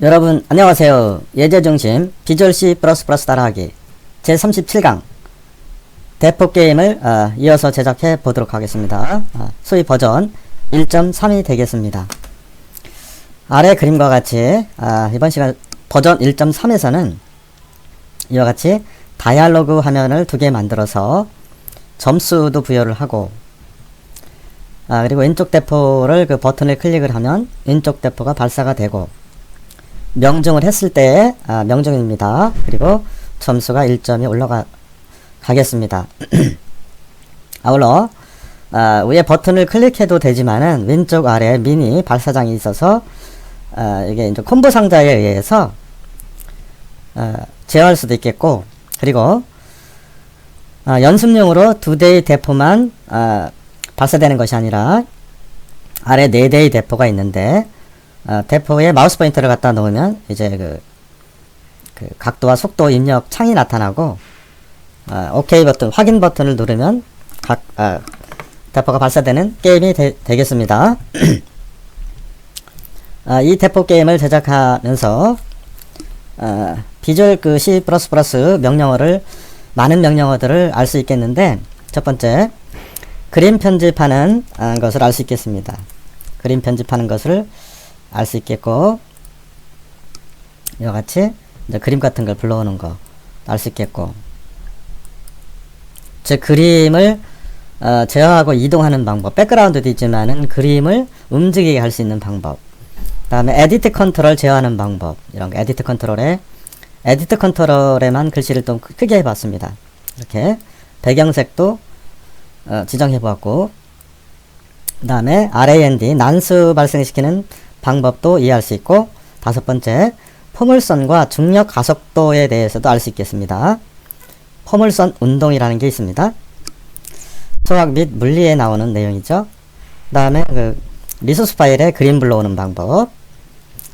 여러분 안녕하세요. 예제중심 비주얼 C++ 따라하기 제37강 대포게임을 이어서 제작해 보도록 하겠습니다. 소위 버전 1.3이 되겠습니다. 아래 그림과 같이 이번 시간 버전 1.3에서는 이와 같이 다이얼로그 화면을 두 개 만들어서 점수도 부여를 하고 그리고 왼쪽 대포를 그 버튼을 클릭을 하면 왼쪽 대포가 발사가 되고 명중을 했을 때 명중입니다. 그리고 점수가 1점이 올라가겠습니다. 아울러 위에 버튼을 클릭해도 되지만은 왼쪽 아래에 미니 발사장이 있어서 이게 이제 콤보 상자에 의해서 제어할 수도 있겠고, 그리고 연습용으로 2대의 대포만 발사되는 것이 아니라 아래 4대의 대포가 있는데 대포에 마우스 포인터를 갖다 놓으면 이제 그 각도와 속도 입력 창이 나타나고 OK 버튼, 확인 버튼을 누르면 대포가 발사되는 게임이 되겠습니다. 이 대포 게임을 제작하면서 비주얼 C++ 명령어를 많은 명령어들을 알 수 있겠는데, 첫 번째 그림 편집하는 것을 알 수 있겠습니다. 그림 편집하는 것을 알 수 있겠고, 이와 같이 이제 그림 같은 걸 불러오는 거 알 수 있겠고, 즉 그림을 제어하고 이동하는 방법, 백그라운드도 있지만은 그림을 움직이게 할 수 있는 방법, 그 다음에 에디트 컨트롤 제어하는 방법, 이런 거 에디트 컨트롤에만 글씨를 좀 크게 해봤습니다. 이렇게 배경색도 지정해보았고, 그 다음에 RAND 난수 발생시키는 방법도 이해할 수 있고, 다섯 번째 포물선과 중력 가속도에 대해서도 알 수 있겠습니다. 포물선 운동이라는 게 있습니다. 수학 및 물리에 나오는 내용이죠. 그 다음에 리소스 파일에 그림 불러오는 방법,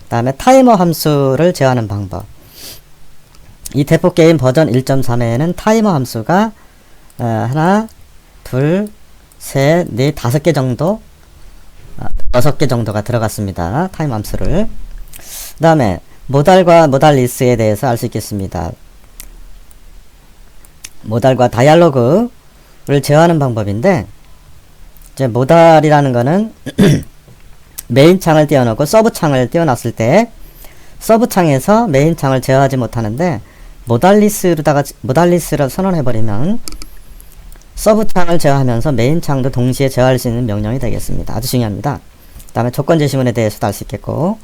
그 다음에 타이머 함수를 제어하는 방법. 이 대포 게임 버전 1.3에는 타이머 함수가 하나, 둘, 셋, 넷, 5개 정도, 6개 정도가 들어갔습니다. 타이머 함수를. 그 다음에 모달과 모달리스에 대해서 알 수 있겠습니다. 모달과 다이얼로그를 제어하는 방법인데, 이제 모달이라는 거는 메인 창을 띄워놓고 서브 창을 띄워놨을 때 서브 창에서 메인 창을 제어하지 못하는데, 모달리스를 선언해버리면 서브 창을 제어하면서 메인 창도 동시에 제어할 수 있는 명령이 되겠습니다. 아주 중요합니다. 그 다음에 조건 제시문에 대해서도 알 수 있겠고,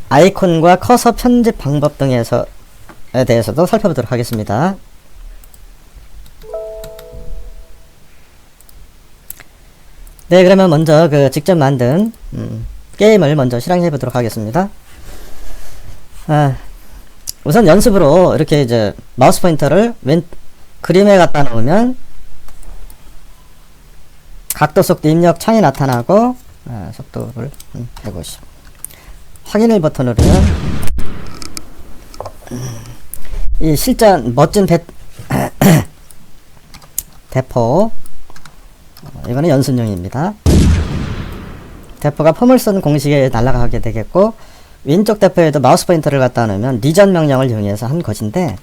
아이콘과 커서 편집 방법 등에 대해서도 살펴보도록 하겠습니다. 네, 그러면 먼저 직접 만든 게임을 먼저 실행해 보도록 하겠습니다. 우선 연습으로 이렇게 이제 마우스 포인터를 그림에 갖다 놓으면 각도, 속도 입력 창이 나타나고, 속도를 150. 확인을 버튼을 누르면 이 실전 멋진 대포, 이거는 연습용입니다. 대포가 포물선 공식에 날아가게 되겠고, 왼쪽 대포에도 마우스 포인터를 갖다 놓으면 리전 명령을 이용해서 한 것인데,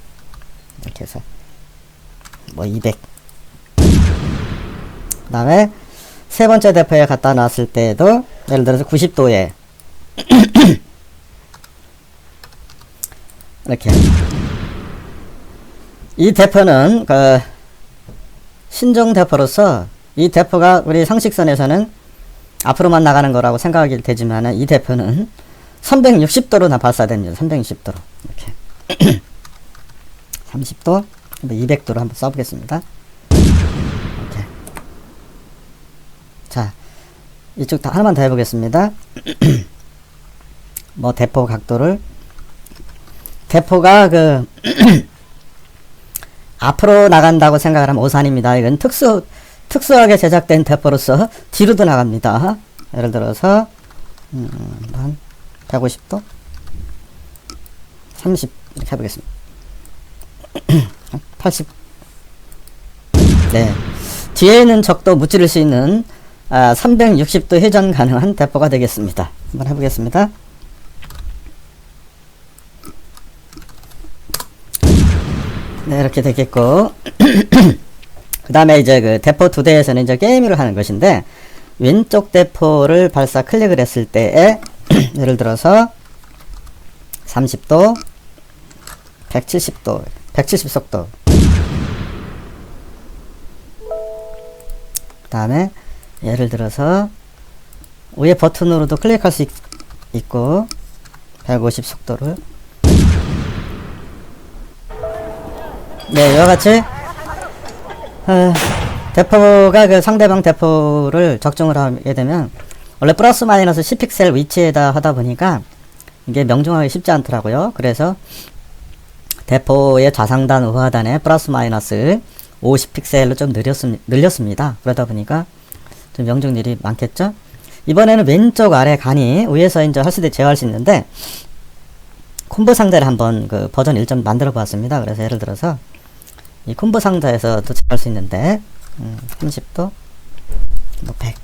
이렇게 해서 200. 그 다음에 세 번째 대포에 갖다 놨을 때에도 예를 들어서 90도에 이렇게. 이 대포는 신종 대포로서 이 대포가 우리 상식선에서는 앞으로만 나가는 거라고 생각하게 되지만, 이 대포는 360도로 발사됩니다. 360도로 이렇게 30도, 200도로 한번 써보겠습니다. 이렇게. 자, 이쪽 하나만 더 해보겠습니다. 대포 각도를, 대포가 앞으로 나간다고 생각을 하면 오산입니다. 이건 특수하게 제작된 대포로서 뒤로도 나갑니다. 예를 들어서 한 150도, 30 이렇게 해보겠습니다. 80. 네, 뒤에 있는 적도 무찌를 수 있는 360도 회전 가능한 대포가 되겠습니다. 한번 해보겠습니다. 네, 이렇게 되겠고. 그 다음에 이제 그 대포 2대에서는 이제 게임을 하는 것인데, 왼쪽 대포를 발사 클릭을 했을 때에, 예를 들어서, 30도, 170도, 170속도. 그 다음에, 예를 들어서, 위에 버튼으로도 클릭할 수 있고, 150속도를. 네, 이와 같이, 대포가 그 상대방 대포를 적중을 하게 되면, 원래 플러스 마이너스 10픽셀 위치에다 하다 보니까, 이게 명중하기 쉽지 않더라고요. 그래서, 대포의 좌상단, 우하단에 플러스 마이너스 50픽셀로 좀 늘렸습니다. 그러다 보니까, 좀 명중률이 많겠죠? 이번에는 왼쪽 아래 간이 위에서 이제 할 수 있게 제어할 수 있는데, 콤보 상자를 한번 그 버전 1점 만들어 보았습니다. 그래서 예를 들어서, 이 콤보 상자에서도 제어할 수 있는데, 30도, 뭐 100.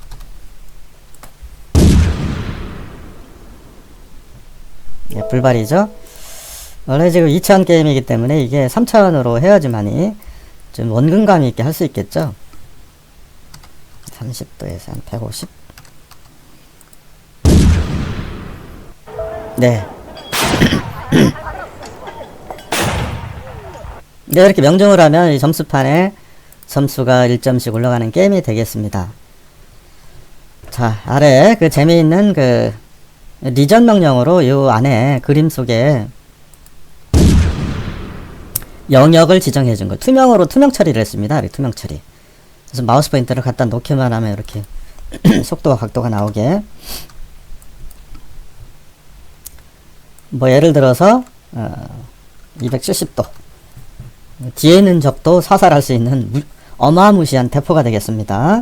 예, 불발이죠? 원래 지금 2차원 게임이기 때문에 이게 3차원으로 해야지만이 좀 원근감 있게 할 수 있겠죠? 30도에서 한 150. 네. 네, 이렇게 명중을 하면 이 점수판에 점수가 1점씩 올라가는 게임이 되겠습니다. 자, 아래 그 재미있는 그 리전 명령으로 요 안에 그림 속에 영역을 지정해 준 거. 투명으로 투명 처리를 했습니다. 이렇게 투명 처리. 그래서 마우스 포인터를 갖다 놓기만 하면 이렇게 속도와 각도가 나오게. 뭐 예를 들어서 270도. 뒤에 있는 적도 사살할 수 있는 어마무시한 대포가 되겠습니다.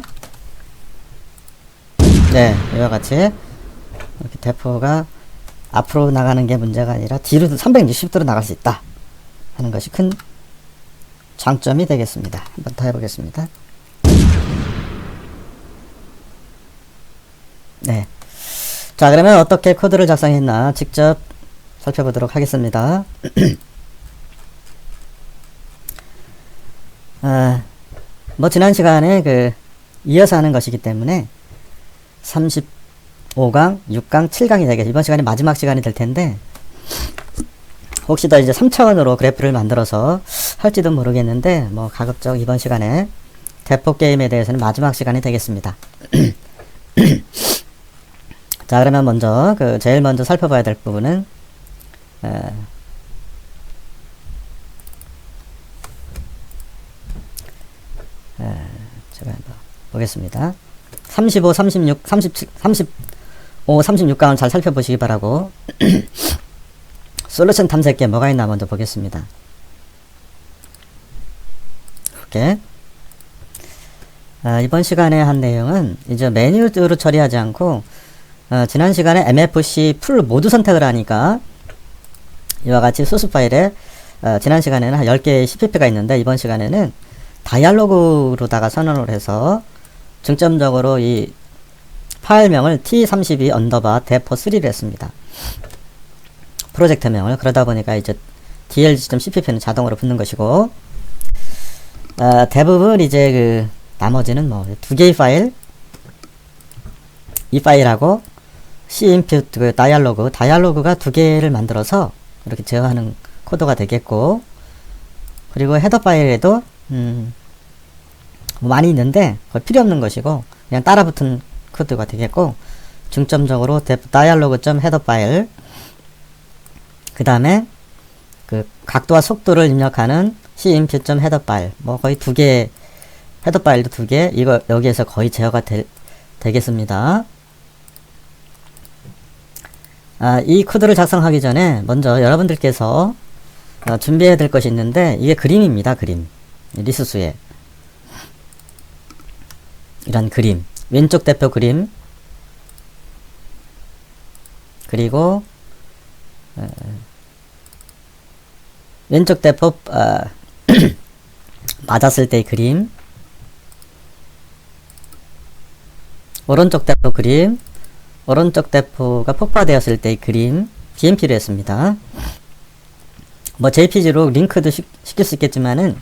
네, 이와 같이 이렇게 대포가 앞으로 나가는 게 문제가 아니라 뒤로 360도로 나갈 수 있다 하는 것이 큰 장점이 되겠습니다. 한번 더 해보겠습니다. 네. 자, 그러면 어떻게 코드를 작성했나 직접 살펴보도록 하겠습니다. 뭐 지난 시간에 그 이어서 하는 것이기 때문에 35강, 6강, 7강이 되겠죠. 이번 시간이 마지막 시간이 될 텐데 혹시 더 이제 3차원으로 그래프를 만들어서 할지도 모르겠는데 뭐 가급적 이번 시간에 대포 게임에 대해서는 마지막 시간이 되겠습니다. 자, 그러면 먼저 그 제일 먼저 살펴봐야 될 부분은 제가 한번 보겠습니다. 35, 36, 37, 35, 36강을 잘 살펴보시기 바라고 솔루션 탐색기에 뭐가 있나 먼저 보겠습니다. 이렇게 이번 시간에 한 내용은 이제 매뉴얼로 처리하지 않고 지난 시간에 MFC 풀 모두 선택을 하니까 이와 같이 소스 파일에 지난 시간에는 한 10개의 CPP가 있는데 이번 시간에는 다이얼로그로다가 선언을 해서 중점적으로 이 파일명을 T32 언더바 대포3를 했습니다. 프로젝트명을. 그러다 보니까 이제 dlg.cpp는 자동으로 붙는 것이고 대부분 이제 그 나머지는 뭐 두 개의 파일, 이 파일하고 cimp 그 다이얼로그가 두 개를 만들어서 이렇게 제어하는 코드가 되겠고, 그리고 헤더 파일에도 뭐 많이 있는데 거의 필요 없는 것이고 그냥 따라붙은 코드가 되겠고, 중점적으로 dialog.header 파일, 그 다음에 그 각도와 속도를 입력하는 cimp.header 파일, 뭐 거의 두 개, 헤더 파일도 두 개, 이거 여기에서 거의 제어가 되겠습니다. 이 코드를 작성하기 전에 먼저 여러분들께서 준비해야 될 것이 있는데, 이게 그림입니다. 그림. 리소스에 이런 그림, 왼쪽 대표 그림, 그리고 왼쪽 대포 맞았을 때의 그림, 오른쪽 대포 그림, 오른쪽 대포가 폭파되었을 때의 그림, BMP로 했습니다. 뭐 JPG로 링크도 시킬 수 있겠지만은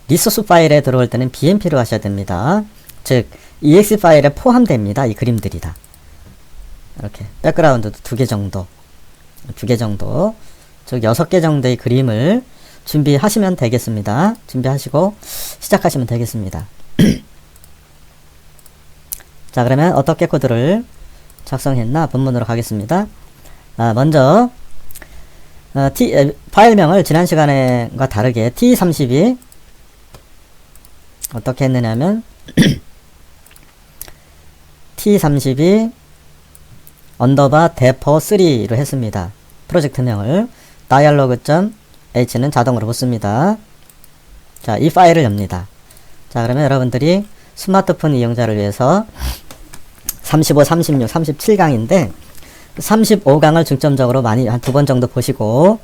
리소스 파일에 들어올 때는 BMP로 하셔야 됩니다. 즉 EX 파일에 포함됩니다. 이 그림들이 다. 이렇게 백그라운드도 2개 정도, 2개 정도, 즉 6개 정도의 그림을 준비하시면 되겠습니다. 준비하시고 시작하시면 되겠습니다. 자, 그러면 어떻게 코드를 작성했나 본문으로 가겠습니다. 먼저 파일명을 지난 시간과 다르게 T32 어떻게 했느냐면 T32 언더바 데퍼 3로 했습니다. 프로젝트명을 dialog.h는 자동으로 붙습니다. 자, 이 파일을 엽니다. 자, 그러면 여러분들이 스마트폰 이용자를 위해서 35, 36, 37강인데 35강을 중점적으로 많이 한 2번 정도 보시고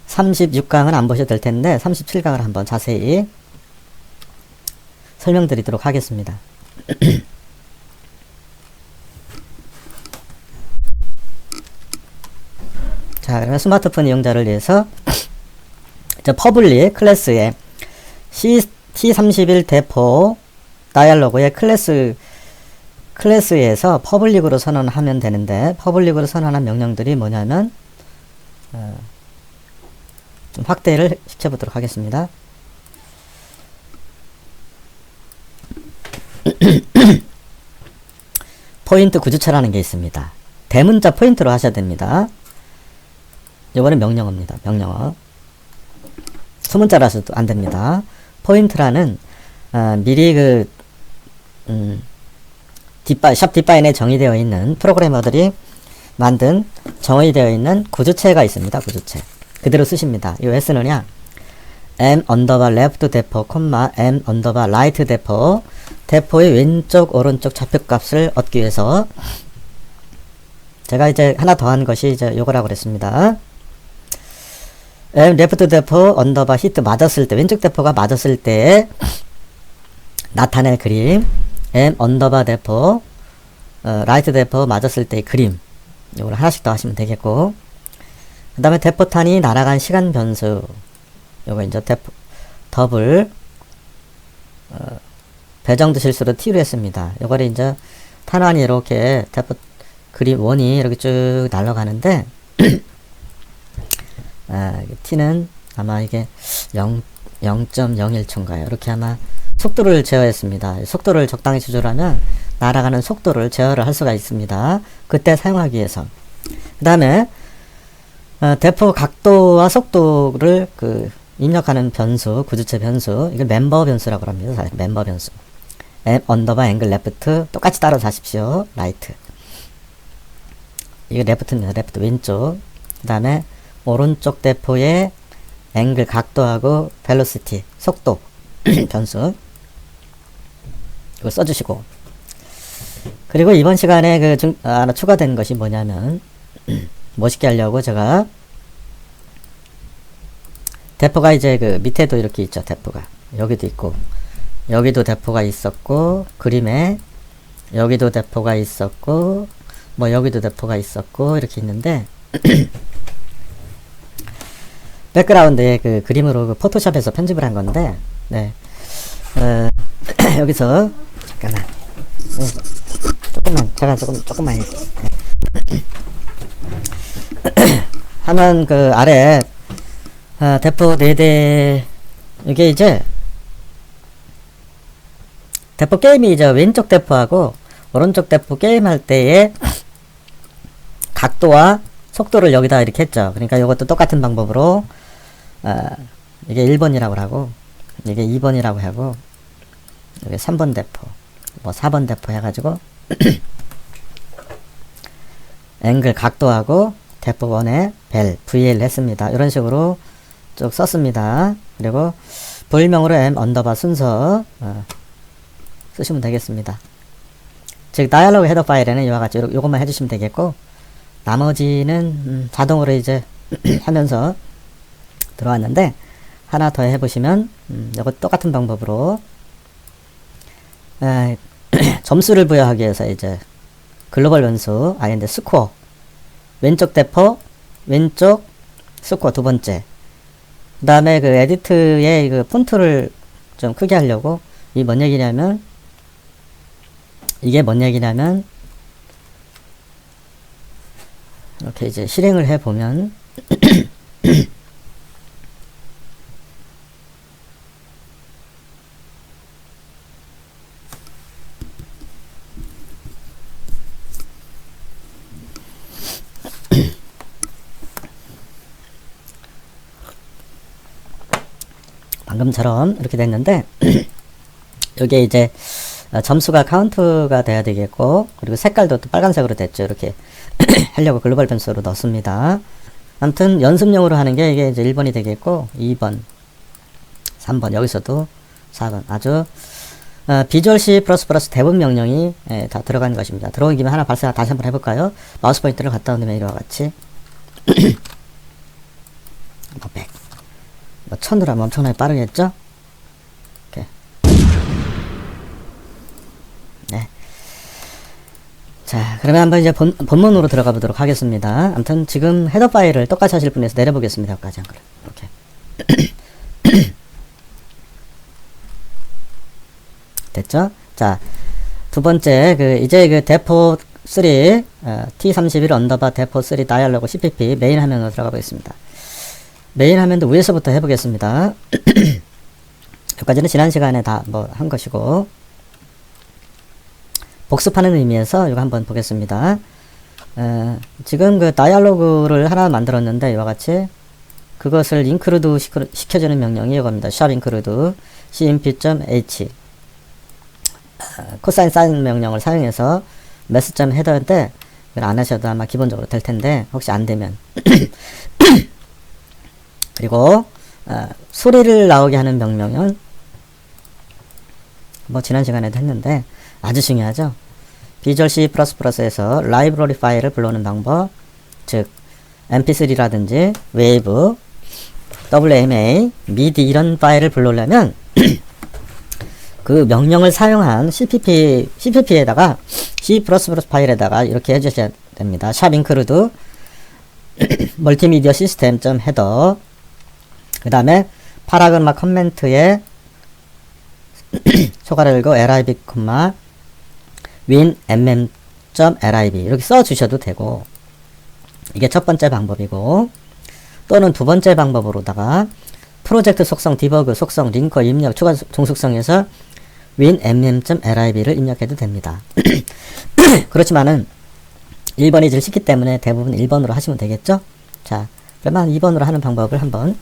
36강은 안 보셔도 될 텐데 37강을 한번 자세히 설명드리도록 하겠습니다. 자, 그러면 스마트폰 이용자를 위해서 저 퍼블릭 클래스에 T31 대포 다이얼로그의 클래스에서 퍼블릭으로 선언하면 되는데, 퍼블릭으로 선언한 명령들이 뭐냐면 좀 확대를 시켜보도록 하겠습니다. 포인트 구주체라는 게 있습니다. 대문자 포인트로 하셔야 됩니다. 이거는 명령어입니다. 명령어. 소문자라서도 안 됩니다. 포인트라는 미리 샵 딥바인에 정의되어 있는 프로그래머들이 만든 정의되어 있는 구주체가 있습니다. 구주체. 그대로 쓰십니다. 이거 왜 쓰느냐? m 언더바 left 대포, m 언더바 right 대포, 대포의 왼쪽, 오른쪽 좌표값을 얻기 위해서 제가 이제 하나 더한 것이 이제 요거라고 그랬습니다. m left 대포 언더바 히트 맞았을 때, 왼쪽 대포가 맞았을 때 나타낼 그림, m 언더바 대포 right 대포 맞았을 때의 그림, 요걸 하나씩 더 하시면 되겠고, 그 다음에 대포탄이 날아간 시간 변수, 요거 이제 더블 배정도 실수로 T로 했습니다. 요거를 이제 탄환이 이렇게 대포 그림 원이 이렇게 쭉 날아가는데 T는 아마 이게 0.01초인가요? 이렇게 아마 속도를 제어했습니다. 속도를 적당히 조절하면 날아가는 속도를 제어를 할 수가 있습니다. 그때 사용하기 위해서. 그 다음에 대포 각도와 속도를 입력하는 변수, 구주체 변수, 이걸 멤버 변수라고 합니다. 멤버 변수. m 언더바 앵글 레프트 똑같이 따라서 하십시오. 라이트. 이게 레프트입니다. 레프트 왼쪽. 그 다음에 오른쪽 대포의 앵글 각도하고 벨로시티 속도 변수 이거 써주시고, 그리고 이번 시간에 하나 추가된 것이 뭐냐면 멋있게 하려고 제가 대포가 이제 밑에도 이렇게 있죠. 대포가 여기도 있고 여기도 대포가 있었고, 그림에 여기도 대포가 있었고, 뭐 여기도 대포가 있었고 이렇게 있는데 백그라운드에 그림으로 포토샵에서 편집을 한 건데, 네. 여기서 잠깐만 제가 조금만 하면 아래 대포 4대, 이게 이제 대포 게임이 이제 왼쪽 대포하고 오른쪽 대포 게임할 때의 각도와 속도를 여기다 이렇게 했죠. 그러니까 이것도 똑같은 방법으로 이게 1번이라고 하고 이게 2번이라고 하고 이게 3번 대포 뭐 4번 대포 해가지고 앵글 각도하고 대포 1에 VL 했습니다. 이런 식으로 쭉 썼습니다. 그리고 부일명으로 m 언더바 순서 쓰시면 되겠습니다. 즉 다이얼로그 헤더 파일에는 이와 같이 요것만 해주시면 되겠고, 나머지는 자동으로 이제 하면서 들어왔는데, 하나 더 해보시면 이거 똑같은 방법으로 점수를 부여하기 위해서 이제 글로벌 변수 스코어 왼쪽 대포 왼쪽 스코어 두 번째, 그 다음에 그 에디트의 그 폰트를 좀 크게 하려고, 이게 뭔 얘기냐면, 이렇게 이제 실행을 해보면, 방금처럼 이렇게 됐는데, 여기에 이제 점수가 카운트가 돼야 되겠고, 그리고 색깔도 또 빨간색으로 됐죠. 이렇게 하려고 글로벌 변수로 넣습니다. 아무튼 연습용으로 하는 게 이게 이제 1번이 되겠고, 2번, 3번, 여기서도 4번. 아주 비주얼 C++ 대부분 명령이 다 들어간 것입니다. 들어온 김에 하나 발사 다시 한번 해볼까요? 마우스 포인터를 갖다 놓으면 이와 같이 뭐 100, 뭐 1000으로 하면 엄청나게 빠르겠죠? 이렇게. 네. 자, 그러면 한번 이제 본문으로 들어가 보도록 하겠습니다. 아무튼 지금 헤더 파일을 똑같이 하실 분에서 내려보겠습니다. 여기까지 한 거를. 이렇게. 됐죠? 자, 두 번째, 이제 대포 3, T31 언더바 대포 3 다이얼로그 CPP 메인 화면으로 들어가 보겠습니다. 메인 화면도 위에서부터 해보겠습니다. 여기까지는 지난 시간에 다 뭐 한 것이고, 복습하는 의미에서 이거 한번 보겠습니다. 지금 그 다이얼로그를 하나 만들었는데, 이와 같이 그것을 인크루드 시켜주는 명령이 이겁니다. sharp include cmp.h 코사인 사인 명령을 사용해서 메스.헤더인데 이걸 안 하셔도 아마 기본적으로 될 텐데, 혹시 안 되면 그리고 소리를 나오게 하는 명령은 뭐 지난 시간에도 했는데 아주 중요하죠. 비주얼 C++에서 라이브러리 파일을 불러오는 방법, 즉 mp3라든지 웨이브, wma, midi 이런 파일을 불러오려면 그 명령을 사용한 CPP에다가 C++ 파일에다가 이렇게 해주셔야 됩니다. sharp include 멀티미디어 시스템.header, 그 다음에 파라그마 커멘트에 초가를 열고 lib, win mm.lib 이렇게 써주셔도 되고, 이게 첫 번째 방법이고, 또는 두 번째 방법으로다가 프로젝트 속성, 디버그 속성, 링커 입력, 추가 종속성에서 win mm.lib를 입력해도 됩니다. 그렇지만은 1번이 제일 쉽기 때문에 대부분 1번으로 하시면 되겠죠? 자, 그러면 2번으로 하는 방법을 한번,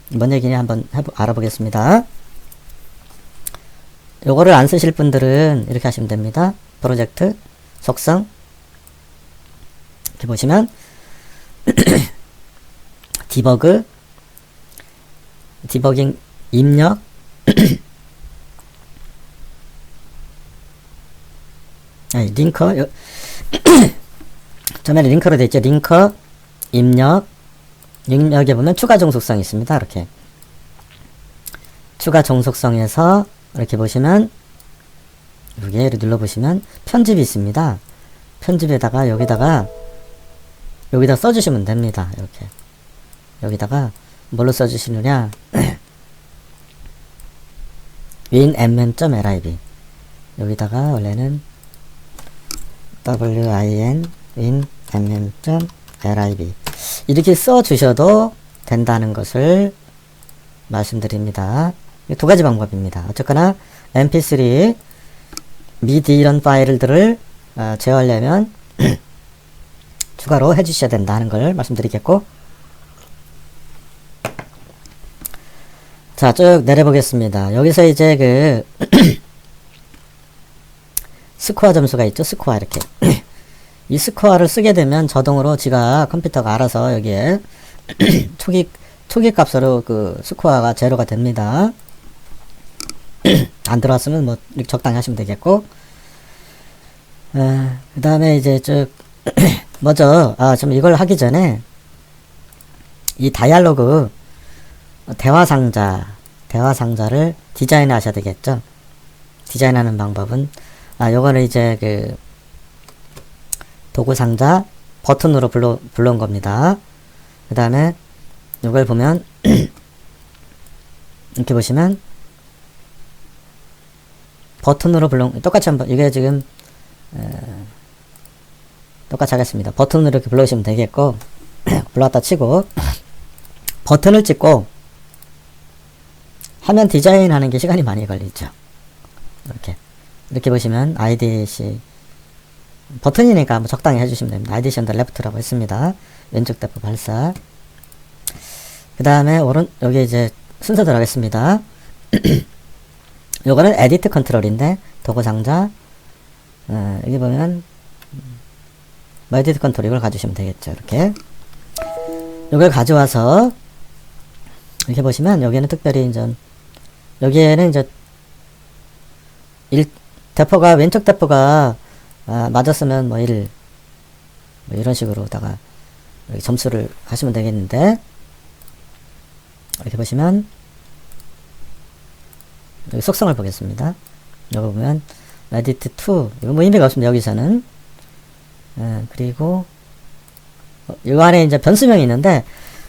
뭔 얘기냐 한번 알아보겠습니다. 요거를 안 쓰실 분들은 이렇게 하시면 됩니다. 프로젝트 속성 이렇게 보시면 디버깅 입력 아니 링커 전면에 링커로 되어 있죠. 링커 입력에 보면 추가 종속성이 있습니다. 이렇게 추가 종속성에서 이렇게 보시면 여기에 눌러보시면 편집이 있습니다. 편집에다가 여기다 써주시면 됩니다. 이렇게 여기다가 뭘로 써주시느냐 win mm.lib 여기다가 원래는 win mm.lib 이렇게 써주셔도 된다는 것을 말씀드립니다. 두 가지 방법입니다. 어쨌거나 mp3 midi 이런 파일들을 제어하려면 추가로 해주셔야 된다는 걸 말씀드리겠고, 자, 쭉 내려보겠습니다. 여기서 이제 스코어 점수가 있죠. 스코어 이렇게 이 스코어를 쓰게 되면 자동으로 컴퓨터가 알아서 여기에 초기 값으로 스코어가 제로가 됩니다. 안 들어왔으면 뭐 이렇게 적당히 하시면 되겠고, 그 다음에 이제 쭉 먼저 좀 이걸 하기 전에 이 다이얼로그 대화 상자를 디자인 하셔야 되겠죠. 디자인하는 방법은 요거는 이제 도구 상자 버튼으로 불러온 겁니다. 그 다음에 이걸 보면 이렇게 보시면 버튼으로 똑같이 한번 이게 지금 똑같이 하겠습니다. 버튼으로 이렇게 불러주시면 되겠고 불렀다 치고 버튼을 찍고 화면 디자인 하는 게 시간이 많이 걸리죠. 이렇게 보시면 IDC 버튼이니까 뭐 적당히 해주시면 됩니다. IDC 언더 레프트라고 했습니다. 왼쪽 대포 발사. 그 다음에 여기 이제 순서 들어가겠습니다. 요거는 에디트 컨트롤인데 도구 상자 여기 보면 에디트 컨트롤 이걸 가져오시면 되겠죠. 이렇게 이걸 가져와서 이렇게 보시면 여기는 특별히 이제 여기에는 이제 대포가 왼쪽 대포가 맞았으면 뭐 1 뭐 이런 식으로다가 이렇게 점수를 하시면 되겠는데 이렇게 보시면 여기 속성을 보겠습니다. 여기 보면 edit to 이거 뭐 의미가 없습니다. 여기서는 그리고 이 안에 이제 변수명이 있는데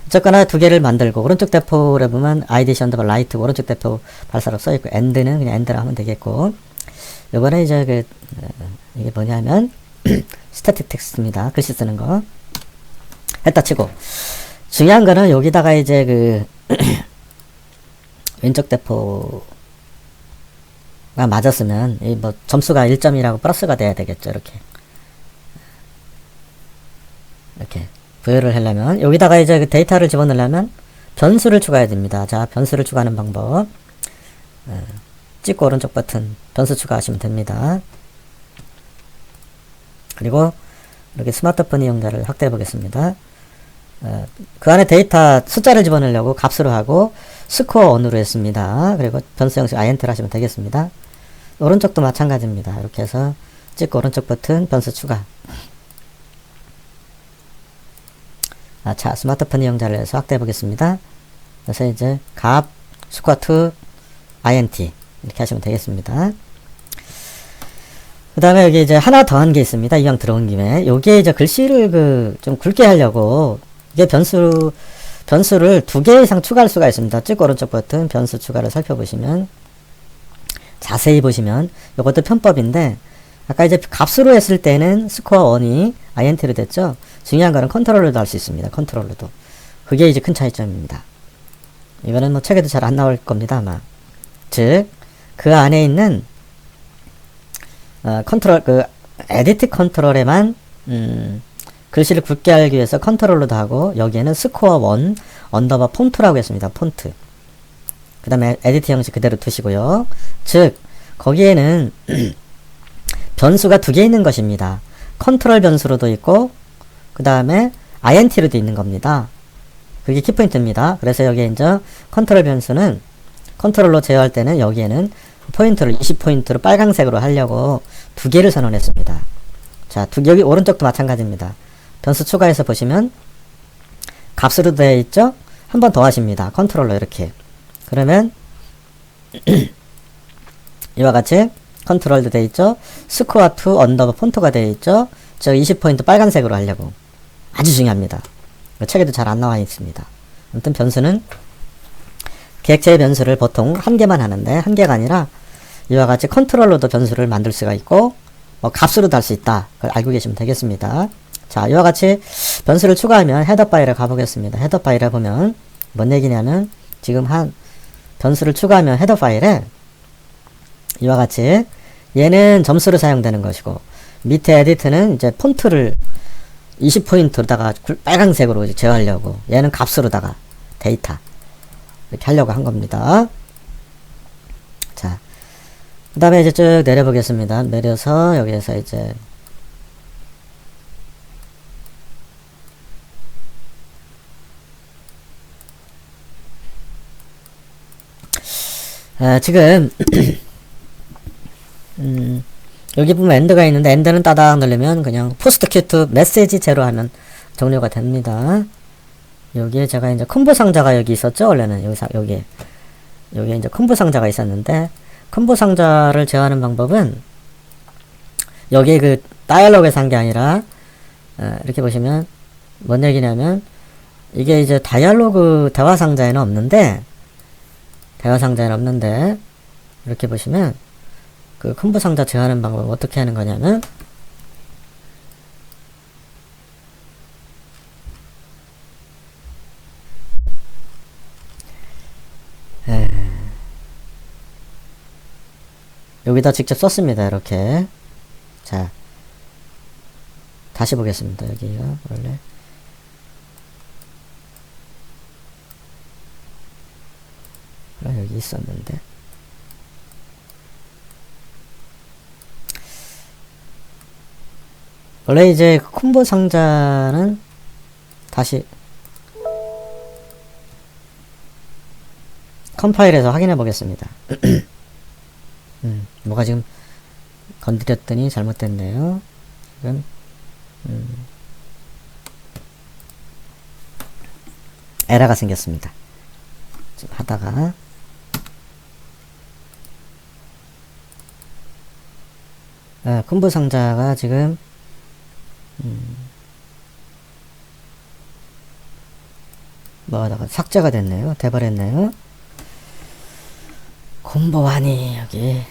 어쨌거나 두 개를 만들고 오른쪽 대포를 보면 IDC 언더바 라이트 오른쪽 대포 발사로 써있고 end는 그냥 end라 하면 되겠고 요번에 이제 이게 뭐냐면 스태틱 텍스트입니다. 글씨 쓰는 거 했다 치고 중요한 거는 여기다가 이제 왼쪽 대포가 맞았으면 이 뭐 점수가 1점이라고 플러스가 돼야 되겠죠. 이렇게 부여를 하려면 여기다가 이제 그 데이터를 집어넣으려면 변수를 추가해야 됩니다. 자, 변수를 추가하는 방법 찍고 오른쪽 버튼 변수 추가하시면 됩니다. 그리고 이렇게 스마트폰 이용자를 확대해 보겠습니다. 그 안에 데이터 숫자를 집어넣으려고 값으로 하고 스코어 on으로 했습니다. 그리고 변수 형식 int를 하시면 되겠습니다. 오른쪽도 마찬가지입니다. 이렇게 해서 찍고 오른쪽 버튼 변수 추가. 자, 스마트폰 이용자를 해서 확대해 보겠습니다. 그래서 이제 값 스코어 to int 이렇게 하시면 되겠습니다. 그 다음에 여기 이제 하나 더 한 게 있습니다. 이왕 들어온 김에 여기에 이제 글씨를 좀 굵게 하려고 이게 변수를 2개 이상 추가할 수가 있습니다. 찍고 오른쪽 버튼 변수 추가를 살펴보시면 자세히 보시면 이것도 편법인데 아까 이제 값으로 했을 때는 스코어 1이 int로 됐죠. 중요한 거는 컨트롤러도 할 수 있습니다. 컨트롤러도 그게 이제 큰 차이점입니다. 이거는 뭐 책에도 잘 안 나올 겁니다. 아마 즉 그 안에 있는 에디트 컨트롤에만 글씨를 굵게 하기 위해서 컨트롤러도 하고 여기에는 스코어 1 언더바 폰트라고 했습니다. 폰트. 그 다음에 에디트 형식 그대로 두시고요. 즉 거기에는 변수가 2개 있는 것입니다. 컨트롤 변수로도 있고 그 다음에 int로도 있는 겁니다. 그게 키포인트입니다. 그래서 여기에 이제 컨트롤 변수는 컨트롤로 제어할 때는 여기에는 포인트를 20포인트로 빨강색으로 하려고 2개를 선언했습니다. 자, 여기 오른쪽도 마찬가지입니다. 변수 추가해서 보시면 값으로 되어 있죠? 한 번 더 하십니다. 컨트롤러 이렇게. 그러면 이와 같이 컨트롤도 되어 있죠? 스코어 to 언더바 폰트가 되어 있죠? 저 20포인트 빨간색으로 하려고. 아주 중요합니다. 책에도 잘 안 나와 있습니다. 아무튼 변수는 객체의 변수를 보통 1개만 하는데 1개가 아니라 이와 같이 컨트롤러도 변수를 만들 수가 있고 뭐 값으로도 할 수 있다. 그걸 알고 계시면 되겠습니다. 자, 이와 같이 변수를 추가하면 헤더 파일에 가보겠습니다. 헤더 파일에 보면 뭔 얘기냐면 지금 한 변수를 추가하면 헤더 파일에 이와 같이 얘는 점수로 사용되는 것이고 밑에 에디트는 이제 폰트를 20포인트로다가 빨강색으로 제어하려고 얘는 값으로다가 데이터 이렇게 하려고 한 겁니다. 자, 그 다음에 이제 쭉 내려보겠습니다. 내려서 여기에서 이제 지금 여기 보면 엔드가 있는데 엔드는 따닥 누르면 그냥 포스트 큐트 메시지 제로 하면 종료가 됩니다. 여기에 제가 이제 콤보 상자가 여기 있었죠. 원래는 여기에 이제 콤보 상자가 있었는데 콤보 상자를 제어하는 방법은 여기에 그 다이얼로그에서 한 게 아니라 이렇게 보시면 뭔 얘기냐면 이게 이제 다이얼로그 대화 상자에는 없는데 대화 상자에는 없는데, 이렇게 보시면, 그 콤보 상자 제어하는 방법을 어떻게 하는 거냐면, 여기다 직접 썼습니다. 이렇게. 자, 다시 보겠습니다. 여기가 원래 여기 있었는데, 원래 이제 콤보 상자는 다시 컴파일해서 확인해 보겠습니다. 뭐가 지금 건드렸더니 잘못됐네요. 지금 에러가 생겼습니다. 좀 하다가 콤보 상자가 지금 뭐하다가 삭제가 됐네요. 돼버렸네요. 콤보하니 여기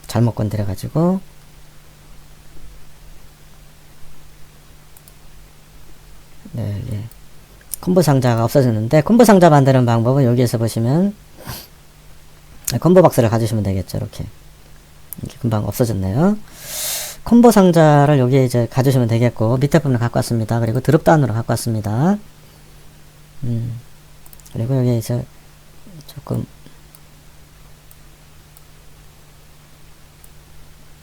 잘못 건드려가지고 네, 예. 콤보 상자가 없어졌는데, 콤보 상자 만드는 방법은 여기에서 보시면 콤보 박스를 가지시면 되겠죠. 이렇게 금방 없어졌네요. 콤보 상자를 여기에 이제 가지시면 되겠고, 밑에 부분을 갖고 왔습니다. 그리고 드롭다운으로 갖고 왔습니다. 그리고 여기에 이제 조금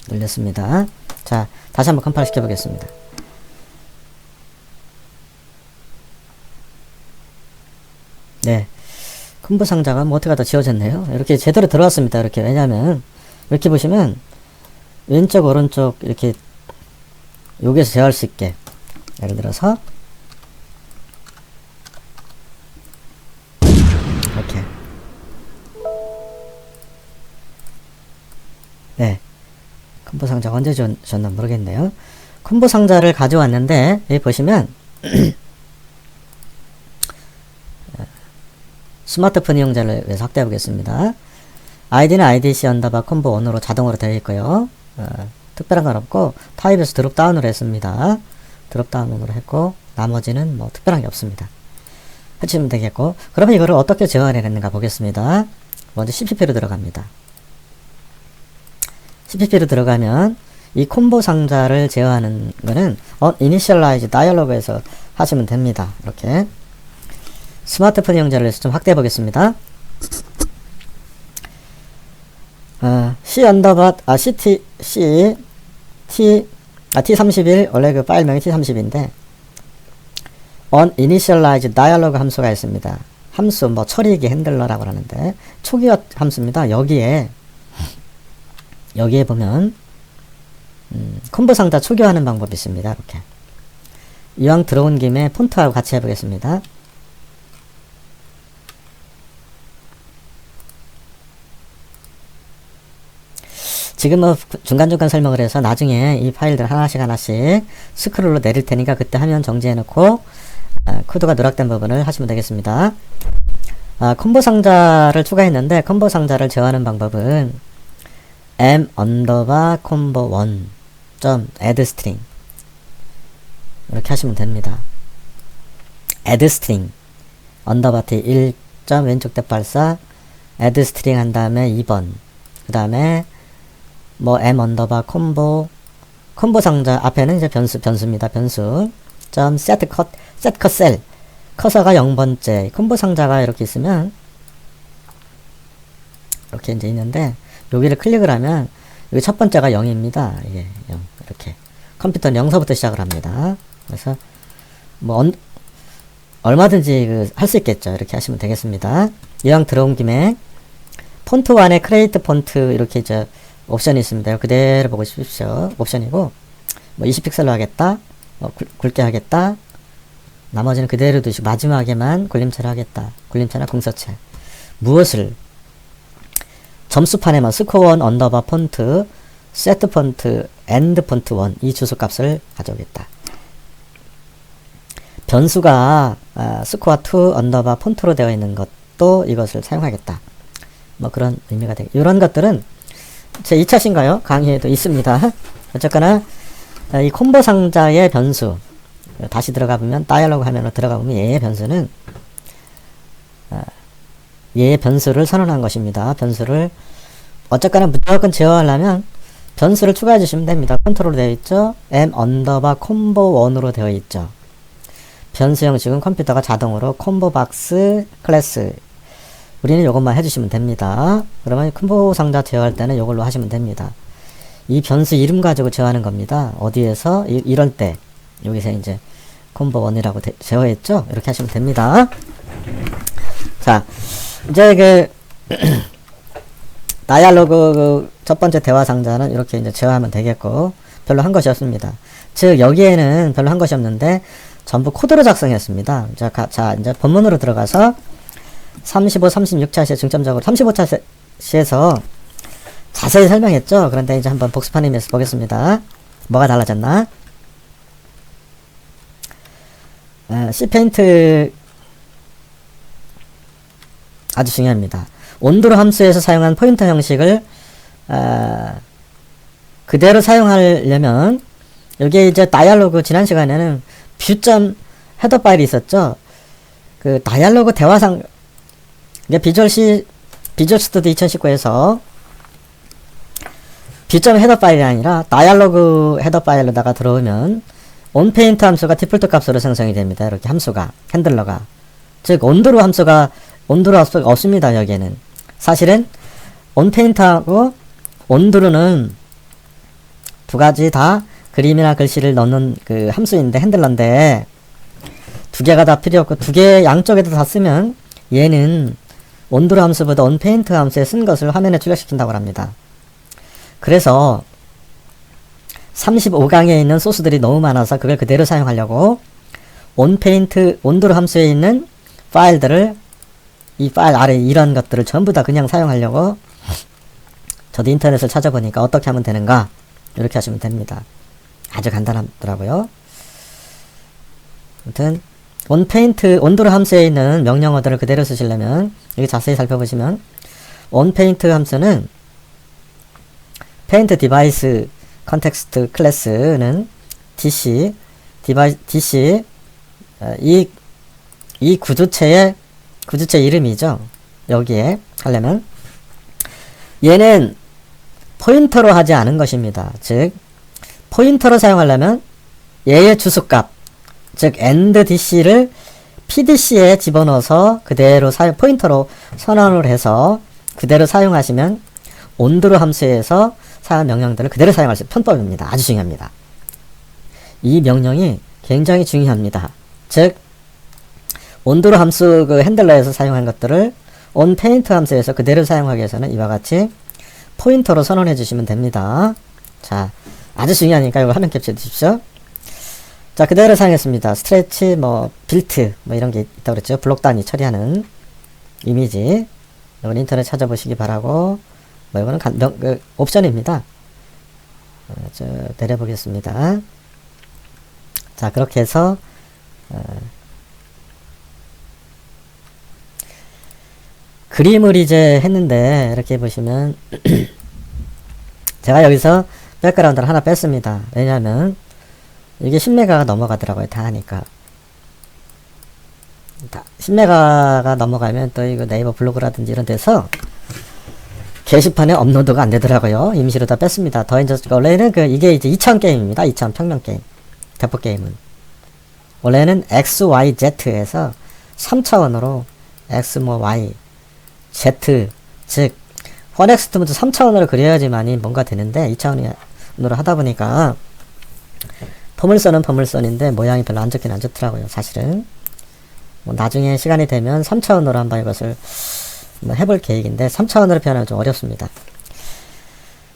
늘렸습니다. 자, 다시 한번 컴파일 시켜 보겠습니다. 네, 콤보 상자가 뭐 어떻게 하다 지워졌네요. 이렇게 제대로 들어왔습니다. 이렇게. 왜냐면 이렇게 보시면 왼쪽 오른쪽 이렇게 여기에서 제어할 수 있게, 예를 들어서 이렇게, 네, 콤보 상자가 언제 줬나 모르겠네요. 콤보 상자를 가져왔는데 여기 보시면 스마트폰 이용자를 위해서 확대해 보겠습니다. 아이디는 IDC 언더바 콤보 1으로 자동으로 되어 있고요. 특별한 건 없고, 타입에서 드롭다운으로 했습니다. 드롭다운으로 했고, 나머지는 뭐 특별한 게 없습니다. 해주시면 되겠고, 그러면 이거를 어떻게 제어해냈는가 보겠습니다. 먼저 CPP로 들어갑니다. CPP로 들어가면 이 콤보 상자를 제어하는 거는 Initialize Dialog에서 하시면 됩니다. 이렇게 스마트폰 이용자를 위해서 좀 확대해 보겠습니다. T31 원래 그 파일명이 T30인데 Initialize Dialog 함수가 있습니다. 함수 뭐 처리기 핸들러라고 하는데 초기화 함수입니다. 여기에 보면 콤보 상자 초기화하는 방법이 있습니다. 이렇게 이왕 들어온 김에 폰트하고 같이 해보겠습니다. 지금 뭐 중간중간 설명을 해서 나중에 이 파일들 하나씩 스크롤로 내릴 테니까 그때 화면 정지해 놓고 코드가 누락된 부분을 하시면 되겠습니다. 콤보 상자를 추가했는데, 콤보 상자를 제어하는 방법은 m_combo1.addString 이렇게 하시면 됩니다. addString _t 1. 왼쪽 대발사 addString 한 다음에 2번, 그 다음에 뭐 m_combo 콤보 상자 앞에는 이제 변수입니다. 변수 setCell 커서가 0번째 콤보 상자가 이렇게 있으면 이렇게 이제 있는데, 여기를 클릭을 하면 여기 첫 번째가 0입니다. 이게 0. 이렇게 컴퓨터는 0서부터 시작을 합니다. 그래서 뭐 얼마든지 할 수 있겠죠. 이렇게 하시면 되겠습니다. 이왕 들어온 김에 폰트 1에 크레이트 폰트 이렇게 이제 옵션이 있습니다. 그대로 보고 싶으십시오. 옵션이고, 뭐 20픽셀로 하겠다, 뭐 굵게 하겠다, 나머지는 그대로 두시고 마지막에만 굴림체를 하겠다. 굴림체나 궁서체. 무엇을 점수판에만 스코어1 언더바 폰트 세트 폰트 엔드 폰트 1 이 주소값을 가져오겠다. 변수가 스코어2 언더바 폰트로 되어 있는 것 방법도 이것을 사용하겠다. 뭐 그런 의미가 되겠. 이런 것들은 제 2차신가요? 강의에도 있습니다. 어쨌거나 이 콤보 상자의 변수 다시 들어가 보면 다이얼로그 화면으로 들어가 보면 얘의 변수는 얘의 변수를 선언한 것입니다. 변수를 어쨌거나 무조건 제어하려면 변수를 추가해 주시면 됩니다. 컨트롤로 되어 있죠. m 언더바 콤보 1으로 되어 있죠. 변수 형식은 컴퓨터가 자동으로 콤보 박스 클래스 우리는 이것만 해주시면 됩니다. 그러면 콤보 상자 제어할 때는 이걸로 하시면 됩니다. 이 변수 이름 가지고 제어하는 겁니다. 어디에서 이럴 때 여기서 이제 콤보 1이라고 제어했죠. 이렇게 하시면 됩니다. 자, 이제 다이얼로그 첫 번째 대화 상자는 이렇게 이제 제어하면 되겠고 별로 한 것이 없습니다. 즉 여기에는 별로 한 것이 없는데 전부 코드로 작성했습니다. 자 이제 본문으로 들어가서 35, 36차시에 중점적으로 35차시에서 자세히 설명했죠. 그런데 이제 한번 복습하는 의미에서 보겠습니다. 뭐가 달라졌나? C페인트 아주 중요합니다. 온도로 함수에서 사용한 포인터 형식을 그대로 사용하려면 여기에 이제 다이얼로그 지난 시간에는 뷰점 헤더 파일이 있었죠. 그 다이얼로그 대화상 비주얼 스튜디오 2019에서 뷰점 헤더 파일이 아니라 다이얼로그 헤더 파일로다가 들어오면 온페인트 함수가 디폴트 값으로 생성이 됩니다. 이렇게 함수가 핸들러가 즉 온도로 함수가 없습니다. 여기에는 사실은 온페인트하고 온도로는 두 가지 다 그림이나 글씨를 넣는 그 함수인데 핸들러인데 두 개가 다 필요 없고 두 개 양쪽에도 다 쓰면 얘는 온도로 함수보다 온페인트 함수에 쓴 것을 화면에 출력시킨다고 합니다. 그래서 35강에 있는 소스들이 너무 많아서 그걸 그대로 사용하려고 온페인트 온도로 함수에 있는 파일들을 이 파일 아래 이런 것들을 전부 다 그냥 사용하려고 저도 인터넷을 찾아보니까 어떻게 하면 되는가 이렇게 하시면 됩니다. 아주 간단하더라고요. 아무튼 온페인트 온도로 함수에 있는 명령어들을 그대로 쓰시려면 여기 자세히 살펴보시면 온페인트 함수는 페인트 디바이스 컨텍스트 클래스는 DC 이 구조체 이름이죠. 여기에 하려면 얘는 포인터로 하지 않은 것입니다. 즉 포인터로 사용하려면 얘의 주소값 즉 endDC를 PDC에 집어넣어서 그대로 포인터로 선언을 해서 그대로 사용하시면 온도로 함수에서 사용 명령들을 그대로 사용할 수 있는 편법입니다. 아주 중요합니다. 이 명령이 굉장히 중요합니다. 즉 온도로 함수 그 핸들러에서 사용한 것들을 온페인트 함수에서 그대로 사용하기 위해서는 이와 같이 포인터로 선언해 주시면 됩니다. 자, 아주 중요하니까 이거 화면 캡처해 주십시오. 자, 그대로 사용했습니다. 스트레치, 빌트, 이런 게 있다고 그랬죠. 블록 단위 처리하는 이미지. 이건 인터넷 찾아보시기 바라고, 이거는 옵션입니다. 내려보겠습니다. 자, 그렇게 해서, 그림을 이제 했는데, 이렇게 보시면, 제가 여기서 백그라운드를 하나 뺐습니다. 왜냐하면, 이게 10메가가 넘어가더라고요. 다 하니까. 10메가가 넘어가면 또 이거 네이버 블로그라든지 이런 데서 게시판에 업로드가 안 되더라고요. 임시로 다 뺐습니다. 원래는 이게 이제 2000 게임입니다. 2000 평면 게임. 대포 게임은. 원래는 XYZ에서 3차원으로 X Y Z 즉 펀엑스트부터 3차원으로 그려야지만이 뭔가 되는데 2차원으로 하다 보니까 포물선은 포물선인데 모양이 별로 안 좋긴 안 좋더라고요. 사실은 나중에 시간이 되면 3차원으로 한번 이것을 해볼 계획인데 3차원으로 표현하면 좀 어렵습니다.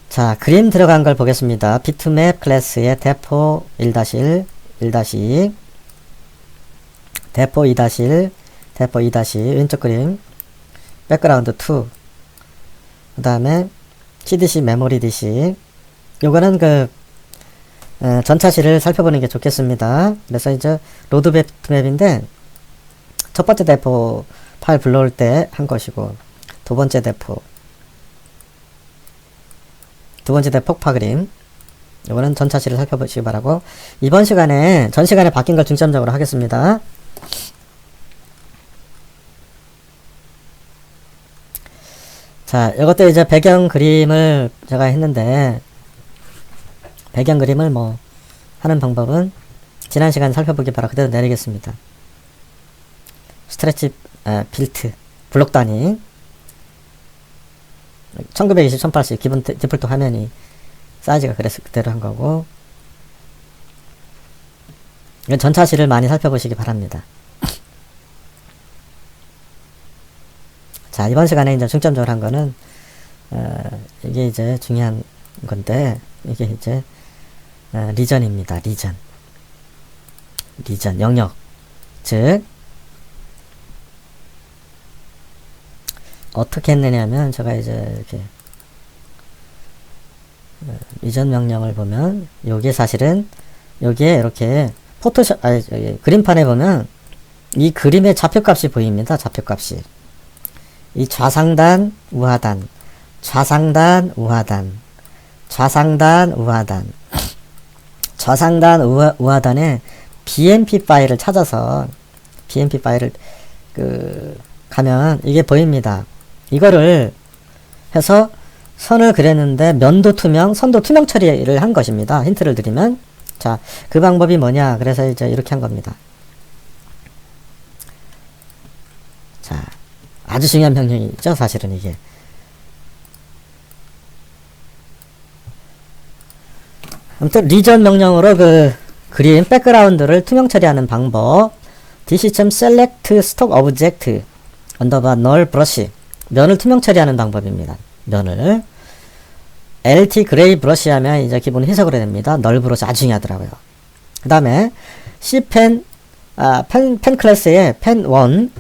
자, 그림 들어간 걸 보겠습니다. 비트맵 클래스의 대포 1-1, 1-2, 대포 2-1, 대포 2-2, 왼쪽 그림, 백그라운드 2, 그 다음에 CDC, 메모리 DC. 요거는 전차시를 살펴보는 게 좋겠습니다. 그래서 이제 로드 비트맵인데 첫 번째 대포 파일 불러올 때 한 것이고, 두 번째 대포 폭파 그림, 이거는 전차시를 살펴보시기 바라고, 이번 시간에 전 시간에 바뀐 걸 중점적으로 하겠습니다. 자, 이것도 이제 배경 그림을 제가 했는데, 배경 그림을 뭐 하는 방법은 지난 시간 살펴보기 바라 그대로 내리겠습니다. 스트레치 빌트 블록 단위 1920, 1080 기본 디폴트 화면이 사이즈가 그래서 그대로 한 거고, 이건 전차시를 많이 살펴보시기 바랍니다. 자, 이번 시간에 이제 중점적으로 한 거는 이게 이제 중요한 건데, 이게 이제 리전입니다. 리전 영역, 즉 어떻게 했느냐면, 제가 이제 이렇게 리전 명령을 보면, 요게 사실은 여기에 이렇게 포토샵 그림판에 보면 이 그림의 좌표값이 보입니다. 좌표값이 이 좌상단 우하단, 좌상단 우하단, 좌상단 우하단, 좌상단 우하단에 BMP 파일을 찾아서 BMP 파일을 가면 이게 보입니다. 이거를 해서 선을 그렸는데 면도 투명, 선도 투명 처리를 한 것입니다. 힌트를 드리면, 자, 그 방법이 뭐냐? 그래서 이제 이렇게 한 겁니다. 자, 아주 중요한 명령이죠, 사실은 이게. 아무튼 리전 명령으로 그 그림 백그라운드를 투명 처리하는 방법, dc.select stock object 언더바 null brush, 면을 투명 처리하는 방법입니다. 면을 LT 그레이 브러쉬 하면 이제 기본 희석으로 됩니다. null brush 아주 중요하더라고요. 그 다음에 C펜 펜 클래스의 펜 1,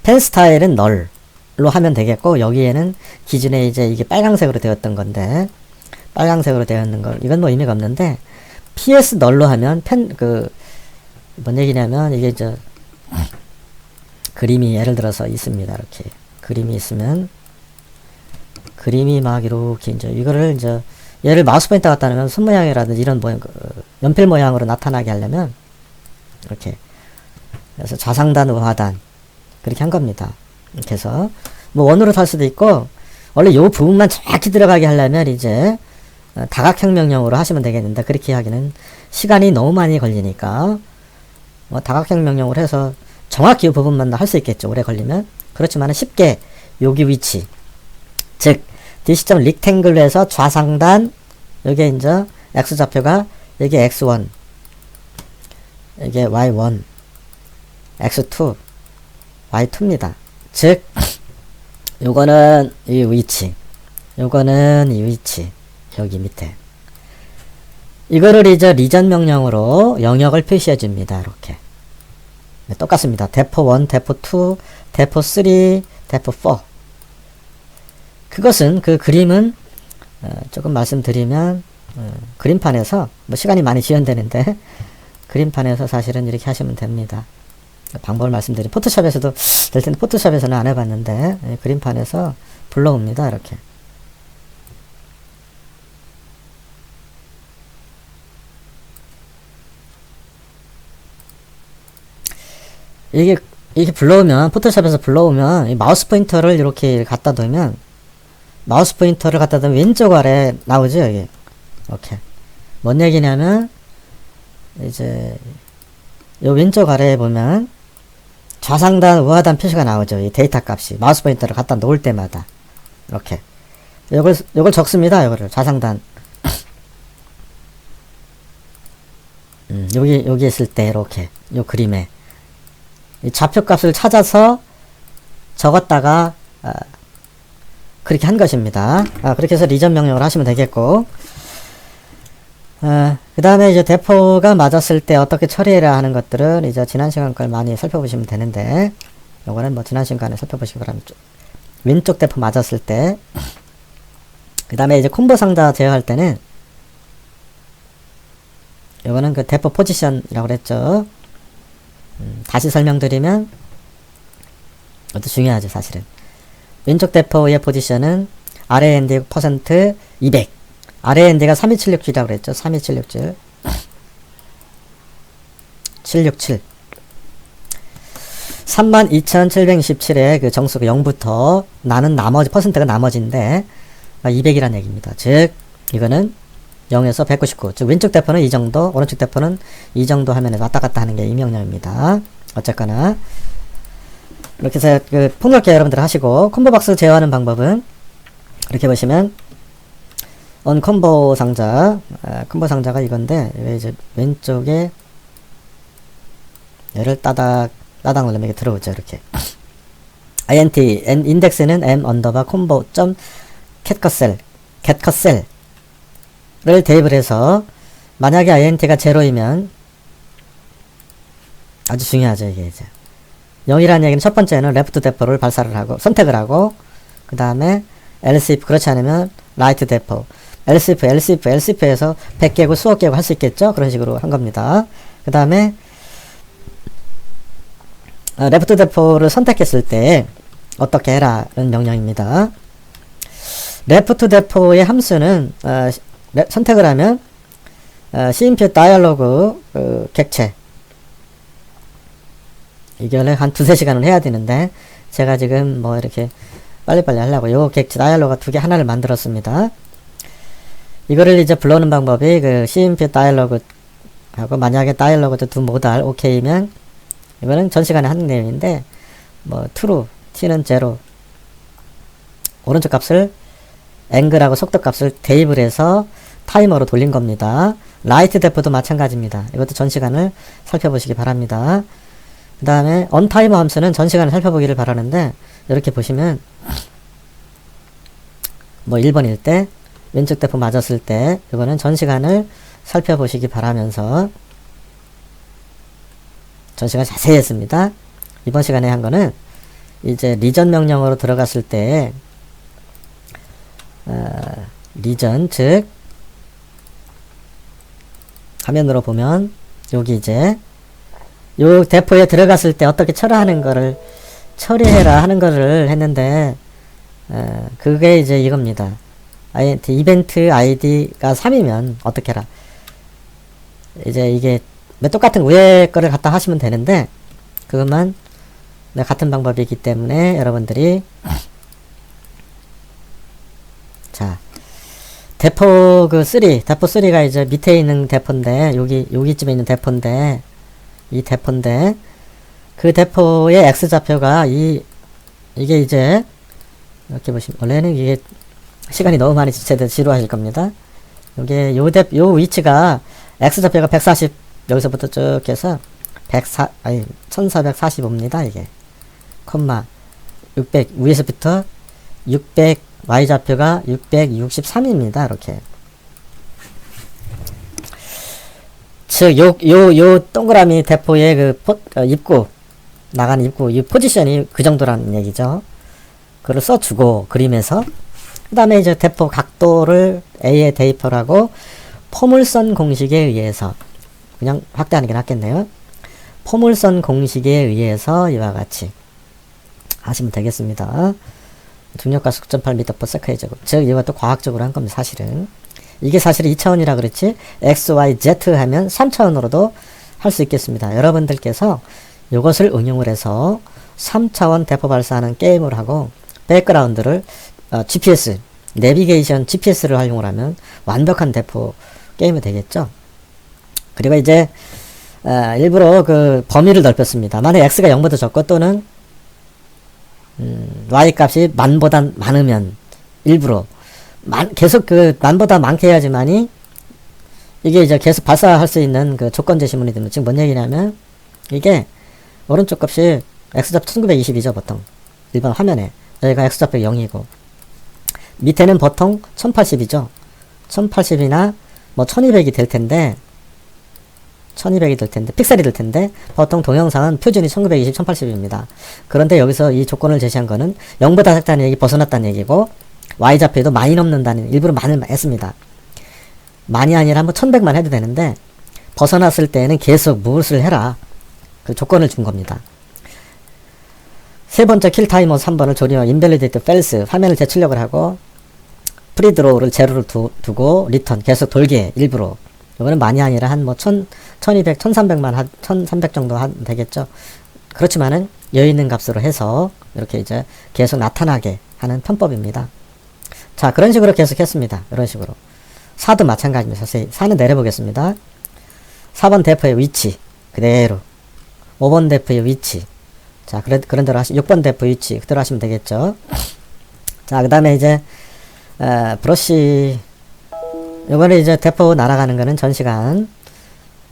펜 스타일은 null로 하면 되겠고, 여기에는 기존에 이제 이게 빨강색으로 되었던 건데, 빨강색으로 되어 있는 걸, 이건 뭐 의미가 없는데, PS null로 하면 뭔 얘기냐면, 이게 이제 그림이 예를 들어서 있습니다. 이렇게 그림이 있으면, 그림이 막 이렇게 이제 이거를 이제 얘를 마우스 포인터 갖다 놓으면 손 모양이라든지 이런 모양, 연필 모양으로 나타나게 하려면 이렇게, 그래서 좌상단 우하단 그렇게 한 겁니다. 이렇게 해서 뭐 원으로 살 수도 있고, 원래 요 부분만 정확히 들어가게 하려면 이제 다각형 명령으로 하시면 되겠는데, 그렇게 하기는 시간이 너무 많이 걸리니까 뭐 다각형 명령으로 해서 정확히 이 부분만 할 수 있겠죠. 오래 걸리면. 그렇지만 쉽게 여기 위치, 즉 dc.rectangle에서 좌상단, 여기에 이제 x좌표가 여기 x1, 이게 y1, x2, y2입니다. 즉 요거는 이 위치, 요거는 이 위치, 여기 밑에 이거를 이제 리전 명령으로 영역을 표시해 줍니다. 이렇게 똑같습니다. 대포 1, 대포 2, 대포 3, 대포 4. 그것은, 그 그림은 조금 말씀드리면 그림판에서 뭐 시간이 많이 지연되는데, 그림판에서 사실은 이렇게 하시면 됩니다. 방법을 말씀드리면, 포토샵에서도 될 텐데 포토샵에서는 안 해봤는데, 그림판에서 불러옵니다. 이렇게. 이게 불러오면, 포토샵에서 불러오면 이 마우스 포인터를 이렇게 갖다 두면, 마우스 포인터를 갖다 두면 왼쪽 아래 나오죠, 여기. 이렇게. 뭔 얘기냐면, 이제 요 왼쪽 아래에 보면 좌상단 우하단 표시가 나오죠. 이 데이터 값이 마우스 포인터를 갖다 놓을 때마다 이렇게 요걸 적습니다. 요거를 좌상단 여기 있을 때 이렇게 요 그림에 이 좌표 값을 찾아서 적었다가 그렇게 한 것입니다. 그렇게 해서 리전 명령을 하시면 되겠고, 그 다음에 이제 대포가 맞았을 때 어떻게 처리해야 하는 것들은 이제 지난 시간 걸 많이 살펴보시면 되는데, 요거는 뭐 지난 시간에 살펴보시기 바랍니다. 왼쪽 대포 맞았을 때, 그 다음에 이제 콤보 상자 제어할 때는, 요거는 그 대포 포지션이라고 그랬죠. 다시 설명드리면, 이것도 중요하죠, 사실은. 왼쪽 대포의 포지션은 RAND 퍼센트 200. RAND가 3276G라고 그랬죠. 3276G. 767. 32,727의 그 정수가 0부터 나는 나머지, 퍼센트가 나머지인데, 200이란 얘기입니다. 즉, 이거는 0에서 199. 즉, 왼쪽 대포는 이 정도, 오른쪽 대포는 이 정도 하면 왔다 갔다 하는 게 이 명령입니다. 어쨌거나. 이렇게 해서 그 폭넓게 여러분들 하시고, 콤보박스 제어하는 방법은, 이렇게 보시면, 컴보 상자, 콤보 상자가 이건데, 이제 왼쪽에, 얘를 따닥 누르면 이게 들어오죠, 이렇게. int, 인덱스는 m 언더바 콤보 점 getCell 를 대입을 해서, 만약에 int가 0이면, 아주 중요하죠, 이게 이제. 0이라는 얘기는 첫 번째는 레프트 대포를 발사를 하고, 선택을 하고, 그 다음에 else if, 그렇지 않으면 right 대포. else if에서 100개고 수억 개고 할 수 있겠죠? 그런 식으로 한 겁니다. 그 다음에, 레프트 대포를 선택했을 때, 어떻게 해라는 명령입니다. 레프트 대포의 함수는, 선택을 하면, cmp 다이얼로그, 객체. 이걸 한 2-3시간을 해야 되는데, 제가 지금 뭐 이렇게 빨리빨리 하려고 요 객체 다이얼로그 2개 하나를 만들었습니다. 이거를 이제 불러오는 방법이 그 cmp 다이얼로그 하고, 만약에 다이얼로그도 두 모달 OK면, 이거는 전 시간에 하는 내용인데, 뭐, true, t는 0. 오른쪽 값을, 앵글하고 속도 값을 대입을 해서 타이머로 돌린 겁니다. 라이트 대포도 마찬가지입니다. 이것도 전 시간을 살펴보시기 바랍니다. 그 다음에, 언타이머 함수는 전 시간을 살펴보기를 바라는데, 이렇게 보시면, 뭐, 1번일 때, 왼쪽 대포 맞았을 때, 이거는 전 시간을 살펴보시기 바라면서, 전 시간 자세히 했습니다. 이번 시간에 한 거는 이제 리전 명령으로 들어갔을 때 리전, 즉 화면으로 보면 여기 이제 요 대포에 들어갔을 때 어떻게 처리하는 거를 처리해라 하는 거를 했는데 그게 이제 이겁니다. 이벤트 아이디가 3이면 어떻게 해라. 이제 이게 똑같은 위에 거를 갖다 하시면 되는데, 그것만 같은 방법이기 때문에 여러분들이, 자, 대포 대포 3가 이제 밑에 있는 대포인데, 여기쯤에 있는 대포인데, 이 대포인데, 그 대포의 X좌표가 이게 이제, 이렇게 보시면, 원래는 이게 시간이 너무 많이 지루하실 겁니다. 요게, 요 위치가, X좌표가 140, 여기서부터 쭉 해서 1445입니다. 이게 콤마 600 위에서부터 600 Y좌표가 663입니다. 이렇게 즉 요 동그라미 대포의 그 입구 나가는 입구 이 포지션이 그 정도라는 얘기죠. 그걸 써주고 그림에서 그 다음에 이제 대포 각도를 A에 대입을 하고 포물선 공식에 의해서 그냥 확대하는 게 낫겠네요. 포물선 공식에 의해서 이와 같이 하시면 되겠습니다. 중력가 9.8m/s의 제곱. 즉 이것도 과학적으로 한 겁니다. 사실은 이게 사실 2차원이라 그렇지 x, y, z 하면 3차원으로도 할 수 있겠습니다. 여러분들께서 이것을 응용을 해서 3차원 대포 발사하는 게임을 하고 백그라운드를 GPS, 내비게이션 GPS를 활용을 하면 완벽한 대포 게임이 되겠죠. 그리고 이제 일부러 그 범위를 넓혔습니다. 만약 x가 0보다 적고 또는 y 값이 만보다 많으면 일부러 계속 그 만보다 많게 해야지만이 이게 이제 계속 발사할 수 있는 그 조건 제시문이 되면 지금 뭔 얘기냐면 이게 오른쪽 값이 x좌표 1920이죠 보통 일반 화면에 여기가 x좌표 0이고 밑에는 보통 1080이죠 1080이나 뭐 1200이 될 텐데 1200이 될 텐데 픽셀이 될 텐데 보통 동영상은 표준이 1920, 1080입니다. 그런데 여기서 이 조건을 제시한 거는 0보다 작다는 얘기 벗어났다는 얘기고 y좌표에도 많이 넘는다는 일부러 많이 했습니다. 많이 아니라 뭐 1100만 해도 되는데 벗어났을 때는 계속 무엇을 해라 그 조건을 준 겁니다. 세 번째 킬 타이머 3번을 조리와 인밸리데이트 펠스 화면을 재출력을 하고 프리드로우를 제로를 두고 리턴 계속 돌게 일부러. 이거는 많이 아니라 한 뭐 1200, 1300만 1300 정도 되겠죠. 그렇지만은 여유 있는 값으로 해서 이렇게 이제 계속 나타나게 하는 편법입니다. 자, 그런 식으로 계속 했습니다. 이런 식으로. 4도 마찬가지입니다. 4는 내려보겠습니다. 4번 대포의 위치 그대로, 5번 대포의 위치, 자 그런 대로 6번 대포 위치 그대로 하시면 되겠죠. 자, 그 다음에 이제 브러쉬, 요거는 이제 대포 날아가는 거는 전시간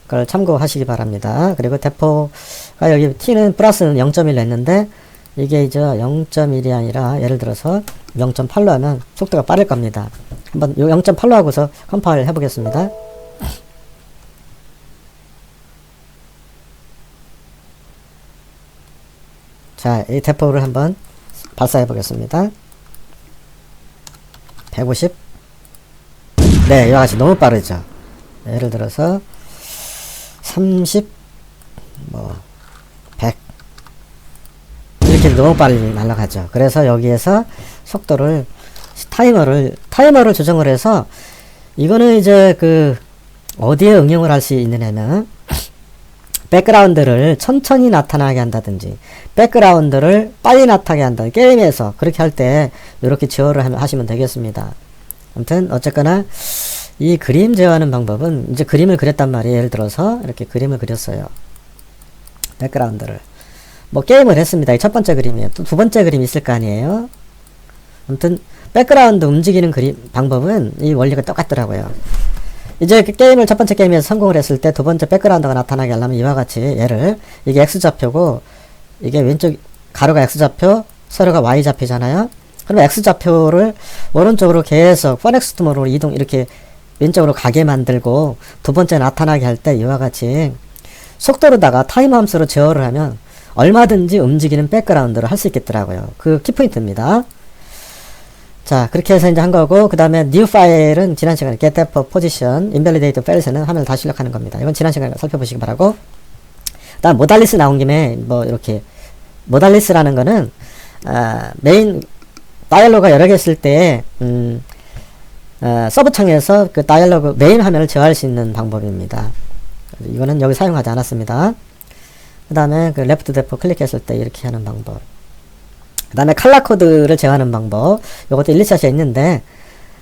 그걸 참고하시기 바랍니다. 그리고 대포가 여기 t는 플러스는 0.1 냈는데 이게 이제 0.1이 아니라 예를 들어서 0.8로 하면 속도가 빠를 겁니다. 한번 0.8로 하고서 컴파일 해보겠습니다. 자, 이 대포를 한번 발사해 보겠습니다. 150. 네, 이와 같이 너무 빠르죠. 예를 들어서 30, 100 이렇게 너무 빨리 날아가죠. 그래서 여기에서 속도를 타이머를 조정을 해서, 이거는 이제 어디에 응용을 할 수 있느냐면 백그라운드를 천천히 나타나게 한다든지 백그라운드를 빨리 나타나게 한다, 게임에서 그렇게 할 때 이렇게 제어를 하시면 되겠습니다. 아무튼 어쨌거나 이 그림 제어하는 방법은, 이제 그림을 그렸단 말이에요. 예를 들어서 이렇게 그림을 그렸어요. 백그라운드를 게임을 했습니다. 이 첫 번째 그림이에요. 또 두 번째 그림이 있을 거 아니에요. 아무튼 백그라운드 움직이는 방법은 이 원리가 똑같더라고요. 이제 게임을 첫 번째 게임에서 성공을 했을 때 두 번째 백그라운드가 나타나게 하려면 이와 같이 얘를, 이게 X좌표고 이게 왼쪽 가로가 X좌표, 세로가 Y좌표잖아요. 그러면 X좌표를 오른쪽으로 계속 포넥스트모로 이렇게 왼쪽으로 가게 만들고 두 번째 나타나게 할 때 이와 같이 속도로다가 타이머 함수로 제어를 하면 얼마든지 움직이는 백그라운드를 할 수 있겠더라고요. 그 키포인트입니다. 자, 그렇게 해서 이제 한 거고, 그 다음에 new 파일은 지난 시간에 get depth position invalidate fails는 화면을 다시 출력하는 겁니다. 이건 지난 시간에 살펴보시기 바라고. 다음 모달리스 나온 김에 이렇게 모달리스라는 거는 메인 다이얼로그가 여러 개 있을 때 서브 창에서 그 다이얼로그 메인 화면을 제어할 수 있는 방법입니다. 이거는 여기 사용하지 않았습니다. 그 다음에 레프트 대포 클릭했을 때 이렇게 하는 방법. 그 다음에 칼라 코드를 제어하는 방법. 이것도 일리샷이 있는데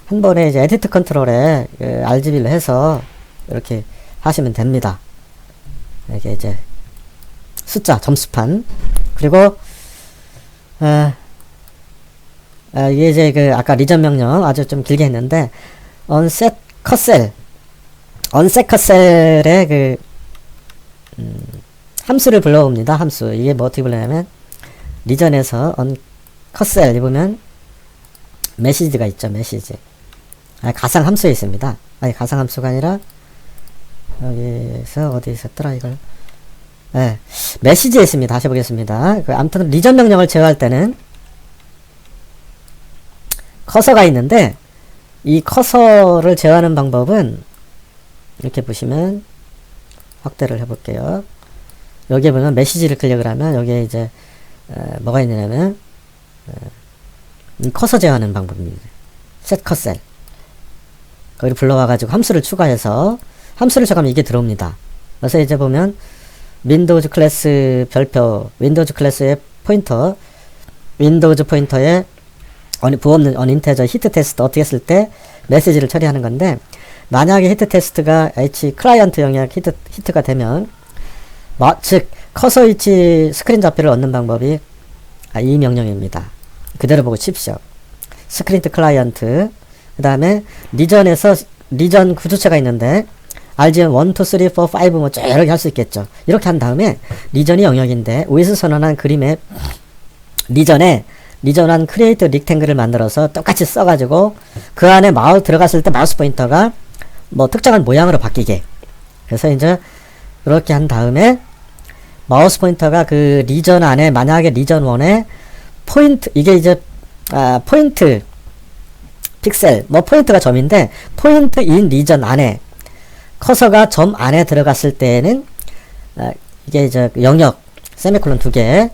한 번에 이제 에디트 컨트롤에 RGB를 해서 이렇게 하시면 됩니다. 이게 이제 숫자 점수판. 그리고 이게 이제 아까 리전 명령 아주 좀 길게 했는데 onset 컷셀 onset 컷셀의 함수를 불러옵니다. 함수. 이게 어떻게 불러냐면 리전에서 컷셀 보면 메시지가 있죠. 메시지. 가상 함수에 있습니다. 아니, 가상 함수가 아니라 여기서 어디 있었더라 이걸. 네, 메시지에 있습니다. 다시 보겠습니다. 아무튼 리전 명령을 제어할 때는 커서가 있는데 이 커서를 제어하는 방법은 이렇게 보시면 확대를 해볼게요. 여기에 보면 메시지를 클릭을 하면 여기에 이제 뭐가 있느냐면 커서 제어하는 방법입니다. set 컷셀. 거기를 불러와가지고 함수를 추가해서 함수를 추가하면 이게 들어옵니다. 그래서 이제 보면 윈도우즈 클래스 별표, 윈도우즈 클래스의 포인터, 윈도우즈 포인터에 부없는 언인테저 히트 테스트 어떻게 했을 때 메시지를 처리하는 건데, 만약에 히트 테스트가 클라이언트 영역 히트가 되면 즉 커서 위치 스크린 좌표를 얻는 방법이 이 명령입니다. 그대로 보고 칩시오. 스크린트 클라이언트, 그 다음에 리전에서 리전 구조체가 있는데 RGN 1, 2, 3, 4, 5 뭐 쭉 이렇게 할 수 있겠죠. 이렇게 한 다음에 리전이 영역인데 위에서 선언한 그림에 리전한 크리에이트 릭탱글을 만들어서 똑같이 써가지고 그 안에 들어갔을 때 마우스 포인터가 특정한 모양으로 바뀌게. 그래서 이제 그렇게 한 다음에 마우스 포인터가 그 리전 안에, 만약에 리전 1에 포인트, 이게 이제 포인트 픽셀, 포인트가 점인데 포인트 인 리전 안에 커서가 점 안에 들어갔을 때에는 이게 이제 영역 세미콜론 2개,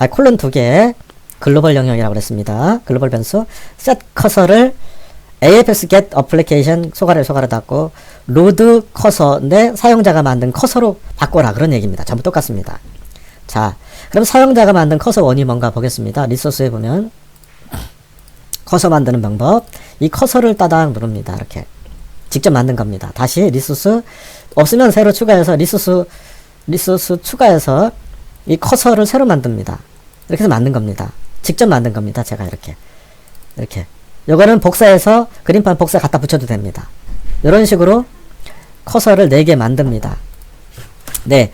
콜론 2개 글로벌 영역이라고 그랬습니다. 글로벌 변수 set 커서를 AFX get application 소가를 닫고 로드 커서인데 사용자가 만든 커서로 바꿔라 그런 얘기입니다. 전부 똑같습니다. 자, 그럼 사용자가 만든 커서 원이 뭔가 보겠습니다. 리소스에 보면 커서 만드는 방법, 이 커서를 따당 누릅니다. 이렇게 직접 만든 겁니다. 다시 리소스 없으면 새로 추가해서 리소스 추가해서 이 커서를 새로 만듭니다. 이렇게 해서 만든 겁니다. 직접 만든 겁니다. 제가 이렇게 요거는 복사해서 그림판 복사 갖다 붙여도 됩니다. 이런 식으로 커서를 4개 만듭니다. 네,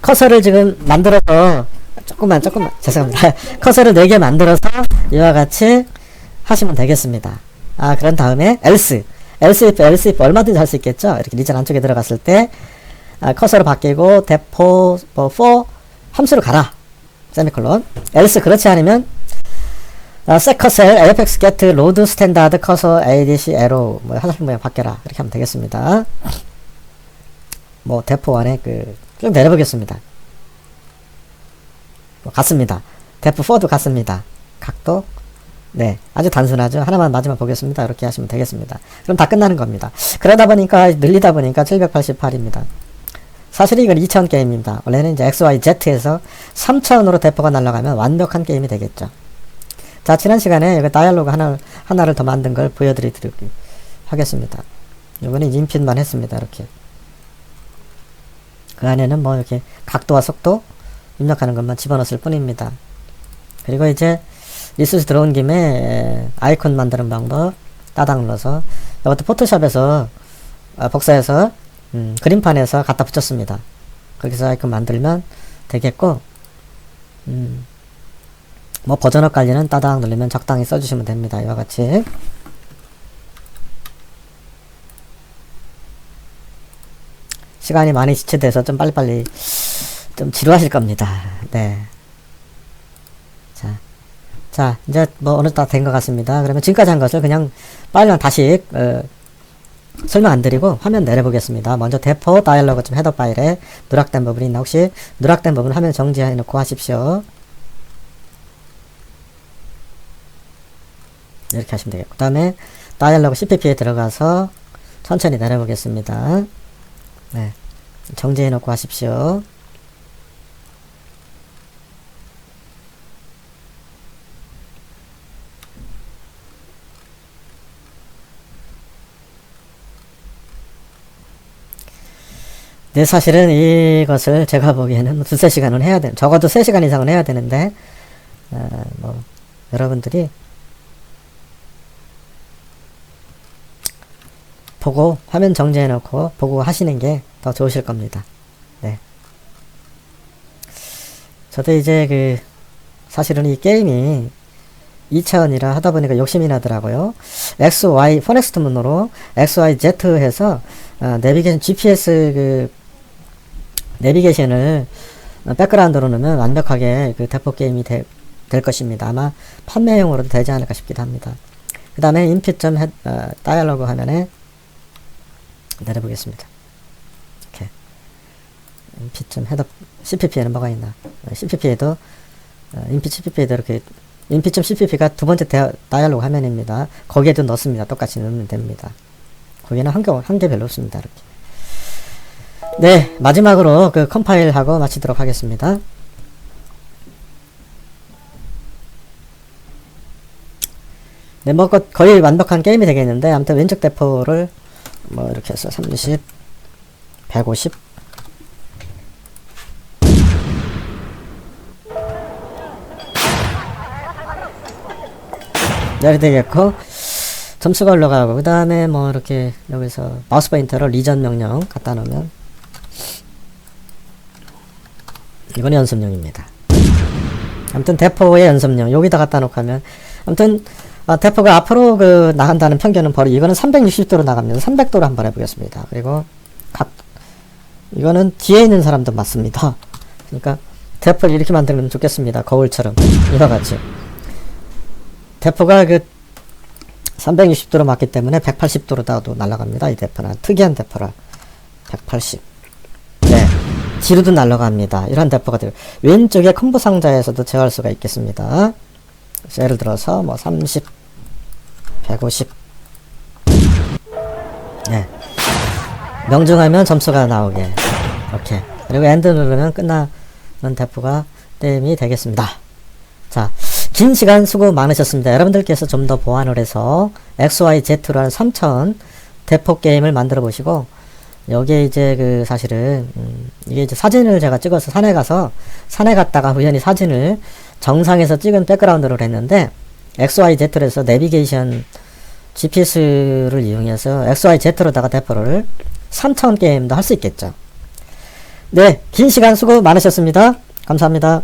커서를 지금 만들어서 조금만 죄송합니다. 커서를 4개 만들어서 이와 같이 하시면 되겠습니다. 그런 다음에 else if 얼마든지 할 수 있겠죠. 이렇게 리전 안쪽에 들어갔을 때 커서로 바뀌고 대포 for 함수로 가라 세미콜론. else 그렇지 않으면 set cursor AFX get load standard cursor ADC arrow 화살표 모양 바뀌어라 이렇게 하면 되겠습니다. 대포 안에 좀 내려보겠습니다. 같습니다. 대포 4도 같습니다. 각도 네, 아주 단순하죠. 하나만 마지막 보겠습니다. 이렇게 하시면 되겠습니다. 그럼 다 끝나는 겁니다. 그러다 보니까 늘리다 보니까 788입니다. 사실 이건 2차원 게임입니다. 원래는 이제 XYZ에서 3차원으로 대포가 날아가면 완벽한 게임이 되겠죠. 자, 지난 시간에 이거 다이얼로그 하나를 더 만든 걸 보여드리도록 하겠습니다. 이번에 인핏만 했습니다. 이렇게. 그 안에는 이렇게 각도와 속도 입력하는 것만 집어넣었을 뿐입니다. 그리고 이제 리소스 들어온 김에 아이콘 만드는 방법 따당 눌러서 이것도 포토샵에서 복사해서 그림판에서 갖다 붙였습니다. 거기서 아이콘 만들면 되겠고 버전업 관리는 따당 누르면 적당히 써주시면 됩니다. 이와 같이 시간이 많이 지체돼서 좀 빨리빨리 좀 지루하실 겁니다. 네. 자, 이제 어느 다 된 것 같습니다. 그러면 지금까지 한 것을 그냥 빨리 다시 설명 안 드리고 화면 내려보겠습니다. 먼저 대포 다이얼로그 헤더 파일에 누락된 부분이 있나 혹시 누락된 부분 화면 정지해 놓고 하십시오. 이렇게 하시면 되겠고 그 다음에 다이얼로그 CPP에 들어가서 천천히 내려보겠습니다. 네, 정지해 놓고 하십시오. 네, 사실은 이것을 제가 보기에는 두세 시간은 해야 되는, 적어도 3시간 이상은 해야 되는데, 여러분들이 보고, 화면 정지해놓고 보고 하시는 게 더 좋으실 겁니다. 네. 저도 이제 사실은 이 게임이 2차원이라 하다 보니까 욕심이 나더라고요. XY, 포넥스트 문으로 XYZ 해서, 내비게이션, GPS 내비게이션을 백그라운드로 넣으면 완벽하게 대포 게임이 될 것입니다. 아마 판매용으로도 되지 않을까 싶기도 합니다. 그 다음에 input 다이얼로그 화면에 내려보겠습니다. 이렇게 input 헤더 cpp에는 뭐가 있나? cpp에도 input cpp에도 이렇게 input cpp가 두 번째 다이얼로그 화면입니다. 거기에도 넣습니다. 똑같이 넣으면 됩니다. 거기는 한개 별로 없습니다. 이렇게. 네, 마지막으로 컴파일하고 마치도록 하겠습니다. 네, 거의 완벽한 게임이 되겠는데, 아무튼 왼쪽 대포를 이렇게 해서 30, 150. 이렇게 되겠고, 점수가 올라가고, 그 다음에 이렇게 여기서 마우스 포인터를 리전 명령 갖다 놓으면, 이건 연습용입니다. 아무튼 대포의 연습용 여기다 갖다 놓고 하면 아무튼 대포가 앞으로 나간다는 편견은 버리고 이거는 360도로 나갑니다. 300도로 한번 해보겠습니다. 그리고 이거는 뒤에 있는 사람도 맞습니다. 그러니까 대포를 이렇게 만들면 좋겠습니다. 거울처럼 이와 같이 대포가 360도로 맞기 때문에 180도로 나도 날아갑니다. 이 대포는 특이한 대포라 180. 네. 뒤로도 날아갑니다. 이런 대포가 되고 왼쪽에 컴보 상자에서도 제어할 수가 있겠습니다. 예를 들어서 뭐 30, 150. 네. 명중하면 점수가 나오게. 이렇게. 그리고 엔드 누르면 끝나는 대포가 게임이 되겠습니다. 자, 긴 시간 수고 많으셨습니다. 여러분들께서 좀 더 보완을 해서 XYZ로 하는 3차원 대포 게임을 만들어 보시고, 여기에 이제 그 사실은 이게 이제 사진을 제가 찍어서 산에 갔다가 우연히 사진을 정상에서 찍은 백그라운드를 했는데, XYZ로 해서 내비게이션 GPS를 이용해서 XYZ로다가 대포를 3차원 게임도 할 수 있겠죠. 네, 긴 시간 수고 많으셨습니다. 감사합니다.